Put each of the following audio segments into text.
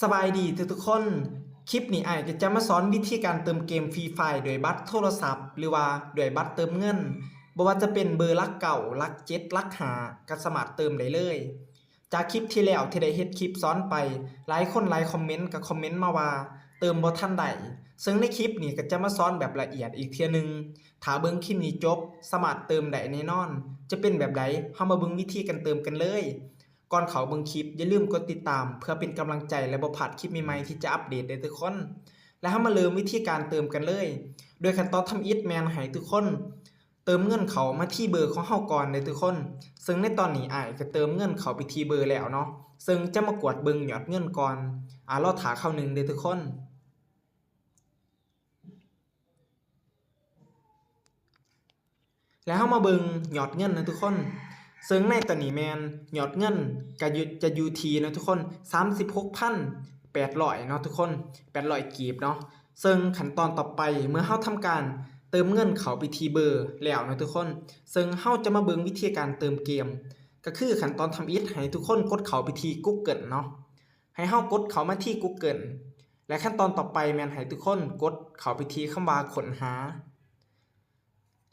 สบายดีทุกคนคลิปนี้ก็จะมาสอนวิธีการเติมเกมฟรีไฟร์โดยบัตรโทรศัพท์หรือว่าโดยบัตรเติมเงินบ่ว่าจะเป็นเบอร์ลักเก่าลักเจ็ดลักหาก็สามารถเติมได้เลยจากคลิปที่แล้วที่ได้เฮ็ดคลิปสอนไปหลายคนหลายคอมเมนต์ก็คอมเมนต์มาว่าเติมบ่ทันได้ซึ่งในคลิปนี้ก็จะมาสอนแบบละเอียดอีกเทื่อนึงถ้าเบิ่งคลิปนี้จบสามารถเติมได้แน่นอนจะเป็นแบบใดเฮามาเบิ่งวิธีการเติมกันเลยก่อนเข้าเบิ่งคลิปอย่าลืมกดติดตามเพื่อเป็นกำลังใจและบ่พลาดคลิปใหม่ๆที่จะอัปเดตได้ทุกคนแล้วเฮามาเริ่มวิธีการเติมกันเลยโดยขั้นตอนทำอิฐแมนให้ทุกคนเติมเงินเขามาที่เบอร์ของเฮาก่อนเลยทุกคนซึ่งในตอนนี้ก็เติมเงินเขาไปที่เบอร์แล้วเนาะซึ่งจะมากวดเบิ่งยอดเงินก่อนรอท่าเข้าหนึ่งเด้อทุกคนแล้วเฮามาเบิ่งยอดเงินนะทุกคนซึ่งในตอนนี้แมนยอดเงินก็จะอยู่ที่นะทุกคน 36,800 เนาะทุกคน800กีบเนาะซึ่งขั้นตอนต่อไปเมื่อเฮาทำการเติมเงินเข้าไปที่เบอร์แล้วนะทุกคนซึ่งเฮาจะมาเบิ่งวิธีการเติมเกมก็คือขั้นตอนทำอิฐให้ทุกคนกดเข้าไปที่ Google เนาะให้เฮากดเข้ามาที่ Google และขั้นตอนต่อไปแม่นให้ทุกคนกดเข้าไปที่คำว่าค้นหา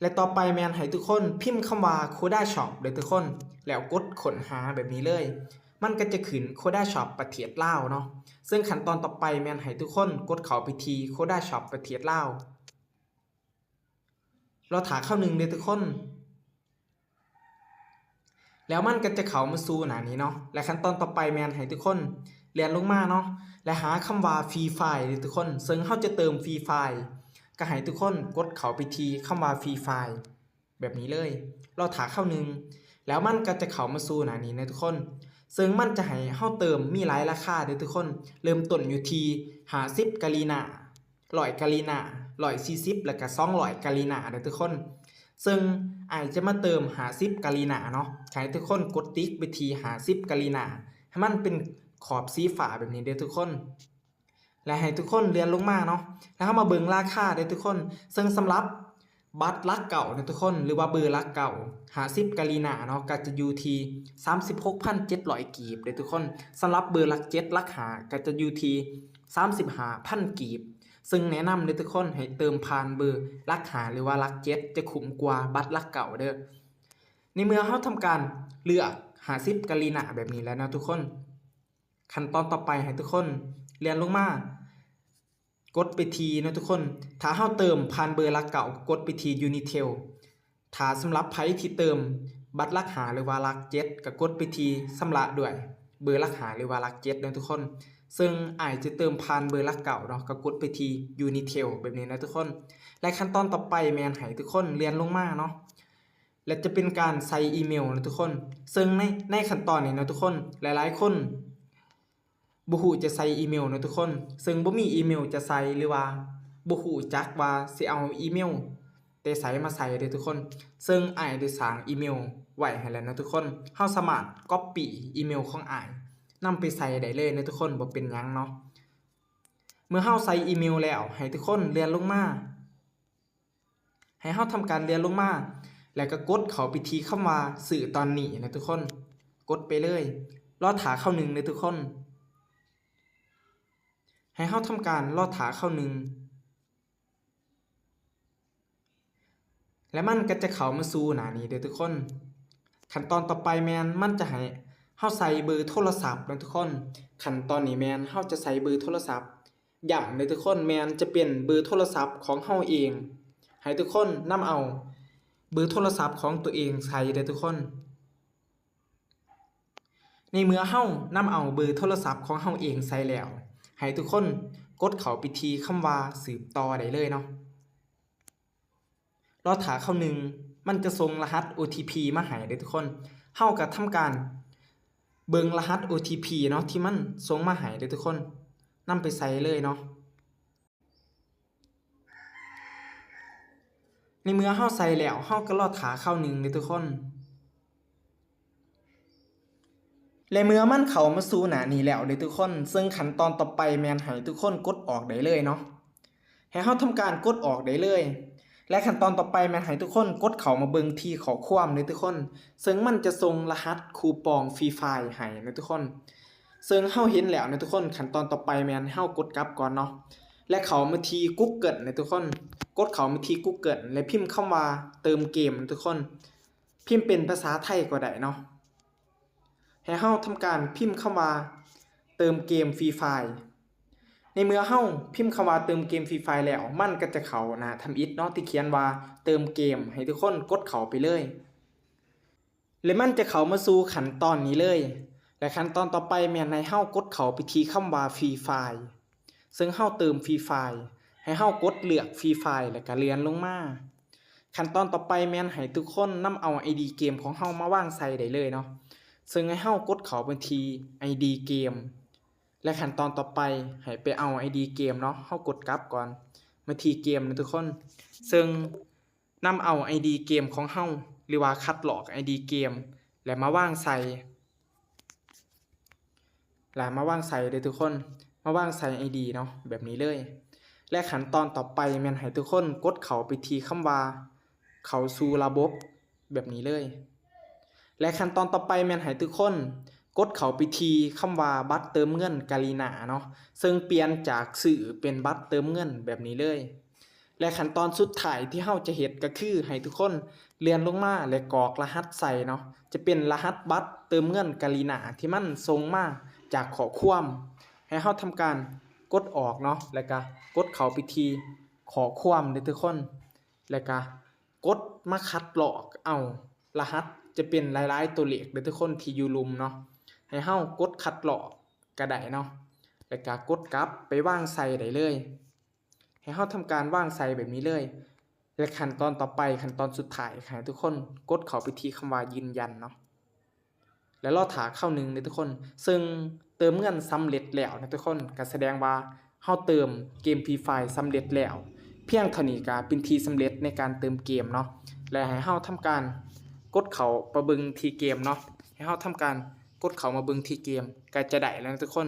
และต่อไปแมนให้ทุกคนพิมพ์คำว่า Koda Shop เลยทุกคนแล้วกดค้นหาแบบนี้เลยมันก็จะขึ้น Koda Shop ประเทศลาวเนาะซึ่งขั้นตอนต่อไปแมนให้ทุกคนกดเข้าไปที่ Koda Shop ประเทศลาวเราถาเข้าหนึ่งเลยทุกคนแล้วมันก็จะเข้ามาสู่หน้านี้เนาะและขั้นตอนต่อไปแมนให้ทุกคนเรียนลงมาเนาะและหาคำว่าฟรีไฟล์เลยทุกคนซึ่งเฮาจะเติมฟรีไฟล์ก็ให้ทุกคนกดเข้าไปที่คำว่าฟรีไฟล์แบบนี้เลยเราถาเข้าหนึ่งแล้วมันก็จะเข้ามาสู่หน้านี้นะทุกคนซึ่งมันจะให้เฮาเติมมีหลายราคาเด้อทุกคนเริ่มต้นอยู่ที่50กะลีนา100กะลีนา140แล้วก็200กะลีนาเด้อทุกคนซึ่งจะมาเติม50กะลีนาเนาะให้ทุกคนกดติ๊กไปที่50กะลีนาให้มันเป็นขอบสีฟ้าแบบนี้เด้อทุกคนและให้ทุกคนเลื่อนลงมาเนาะแล้วเข้ามาเบิ่งราคาเด้อทุกคนซึ่งสำหรับบัตรลักเก่านะทุกคนหรือว่าเบอร์ลักเก่า50กะลีนาเนาะก็จะอยู่ที่ 36,700 กีบเด้อทุกคนสำหรับเบอร์ลัก7ลักหาก็จะอยู่ที่ 35,000 กีบซึ่งแนะนำเลยทุกคนให้เติมผ่านเบอร์ลักหาหรือว่าลัก7จะคุ้มกว่าบัตรลักเก่าเด้อในเมื่อเราทำการเลือก50กะลีนาแบบนี้แล้วนะทุกคนขั้นตอนต่อไปให้ทุกคนเลื่อนลงมากดไปทีนะทุกคนถ้าเฮาเติมผ่านเบอร์ลักเก่ากดไปที Unitel ถ้าสำหรับไผที่เติมบัตรลักหาหรือว่าลัก7ก็กดไปทีสำระด้วยเบอร์ลักหาหรือว่าลัก7นะทุกคนซึ่งจะเติมผ่านเบอร์ลักเก่าเนาะก็กดไปที Unitel แบบนี้นะทุกคนและขั้นตอนต่อไปแม่นให้ทุกคนเรียนลงมาเนาะและจะเป็นการใส่อีเมลนะทุกคนซึ่งในขั้นตอนนี้นะทุกคนหลายๆคนบ่ฮู้จะใส่อีเมลนะทุกคนซึ่งบ่มีอีเมลจะใส่หรือว่าบ่ฮู้จักว่าสิเอาอีเมลแต่ใส่มาใส่เด้อทุกคนซึ่งได้สร้างอีเมลไว้ให้แล้วนะทุกคนเฮาสามารถ copy อีเมลของนำไปใส่ได้เลยนะทุกคนบ่เป็นหยังเนาะเมื่อเฮาใส่อีเมลแล้วให้ทุกคนเลื่อนลงมาให้เฮาทำการเลื่อนลงมาแล้วก็กดเข้าไปที่คำว่าซื้อตอนนี้นะทุกคนกดไปเลยรอท่าเข้าหนึ่งนะทุกคนให้เฮาทำการรอถาเข้าหนึ่งและมันก็จะเข้ามาสู่หน้านี้เด้อทุกคนขั้นตอนต่อไปแมนมันจะให้เฮาใส่เบอร์โทรศัพท์นะทุกคนขั้นตอนนี้แมนเฮาจะใส่เบอร์โทรศัพท์อย่างเด้อทุกคนแมนจะเป็นเบอร์โทรศัพท์ของเฮาเองให้ทุกคนนำเอาเบอร์โทรศัพท์ของตัวเองใส่เด้อทุกคนในเมื่อเฮานำเอาเบอร์โทรศัพท์ของเฮาเองใส่แล้วให้ทุกคนกดเข้าไปที่คำว่าสืบต่อได้เลยเนาะรอถาเข้าหนึ่งมันจะส่งรหัส OTP มาให้เด้อทุกคนเฮาก็ทำการเบิ่งรหัส OTP เนาะที่มันส่งมาให้เด้อทุกคนนำไปใส่เลยเนาะในเมื่อเฮาใส่แล้วเฮาก็รอถาเข้าหนึ่งเด้อทุกคนและเมื่อมันเข้ามาสู่หน้านี้แล้วเด้อทุกคนซึ่งขั้นตอนต่อไปแม่นให้ทุกคนกดออกได้เลยเนาะให้เฮาทำการกดออกได้เลยและขั้นตอนต่อไปแม่นให้ทุกคนกดเข้ามาเบิ่งที่ข้อความเด้อทุกคนซึ่งมันจะส่งรหัสคูปองฟรีไฟล์ให้นะทุกคน ซึ่งเฮาเห็นแล้วนะทุกคนขั้นตอนต่อไปแม่นเฮากดกลับก่อนเนาะและเข้ามาที่ Google นะทุกคนกดเข้ามาที่ Google และพิมพ์คำว่าเติมเกมทุกคนพิมพ์เป็นภาษาไทยก็ได้เนาะให้เฮาทำการพิมพ์คำว่าเติมเกม Free Fire ในเมื่อเฮาพิมพ์คำว่าเติมเกม Free Fire แล้วมันก็จะเข้าหน้าทำอิฐเนาะที่เขียนว่าเติมเกมให้ทุกคนกดเข้าไปเลยและมันจะเข้ามาสู่ขั้นตอนนี้เลยและขั้นตอนต่อไปแม่นให้เฮากดเข้าไปที่คำว่า Free Fire ซึ่งเฮาเติม Free Fire ให้เฮากดเลือก Free Fire แล้วก็เลื่อนลงมาขั้นตอนต่อไปแม่นให้ทุกคนนำเอา ID เกมของเฮามาวางใส่ได้เลยเนาะซึ่งให้เฮากดเข้าไปที่ ID เกมและขั้นตอนต่อไปให้ไปเอา ID เกมเนาะเฮากดกลับก่อนมาที่เกมนะทุกคนซึ่งนำเอา ID เกมของเฮาหรือว่าคัดลอก ID เกมและมาวางใส่เด้อทุกคนมาวางใส่ ID เนาะแบบนี้เลยและขั้นตอนต่อไปแม่นให้ทุกคนกดเข้าไปที่คำว่าเข้าสู่ระบบแบบนี้เลยและขั้นตอนต่อไปแม่นให้ทุกคนกดเข้าไปที่คำว่าบัตรเติมเงินกาลีนาเนาะซึ่งเปลี่ยนจากสื่อเป็นบัตรเติมเงินแบบนี้เลยและขั้นตอนสุดท้ายที่เฮาจะเฮ็ดก็คือให้ทุกคนเลื่อนลงมาและกรอกรหัสใส่เนาะจะเป็นรหัสบัตรเติมเงินกาลีนาที่มันส่งมาจากข้อความให้เฮาทำการกดออกเนาะแล้วก็กดเข้าไปที่ข้อความเด้อทุกคนแล้วก็กดมาคัดลอกเอารหัสจะเป็นหลายๆตัวเลขเด้อทุกคนที่อยู่ลุมเนาะให้เฮากดคัดลอกก็ได้เนาะแล้วก็กดกลับไปวางใส่ได้เลยให้เฮาทำการวางใส่แบบนี้เลยและขั้นตอนต่อไปขั้นตอนสุดท้ายให้ทุกคนกดเข้าไปที่คำว่ายืนยันเนาะแล้วรอท่าเข้านึงเด้อทุกคนซึ่งเติมเงินสำเร็จแล้วนะทุกคนก็แสดงว่าเฮาเติมเกม Free Fire สำเร็จแล้วเพียงเท่านี้ก็เป็นที่สำเร็จในการเติมเกมเนาะและให้เฮาทำการกดเข้าไปเบิ่งที่เกมเนาะให้เฮาทำการกดเข้ามาเบิ่งที่เกมก็จะได้แล้วนะทุกคน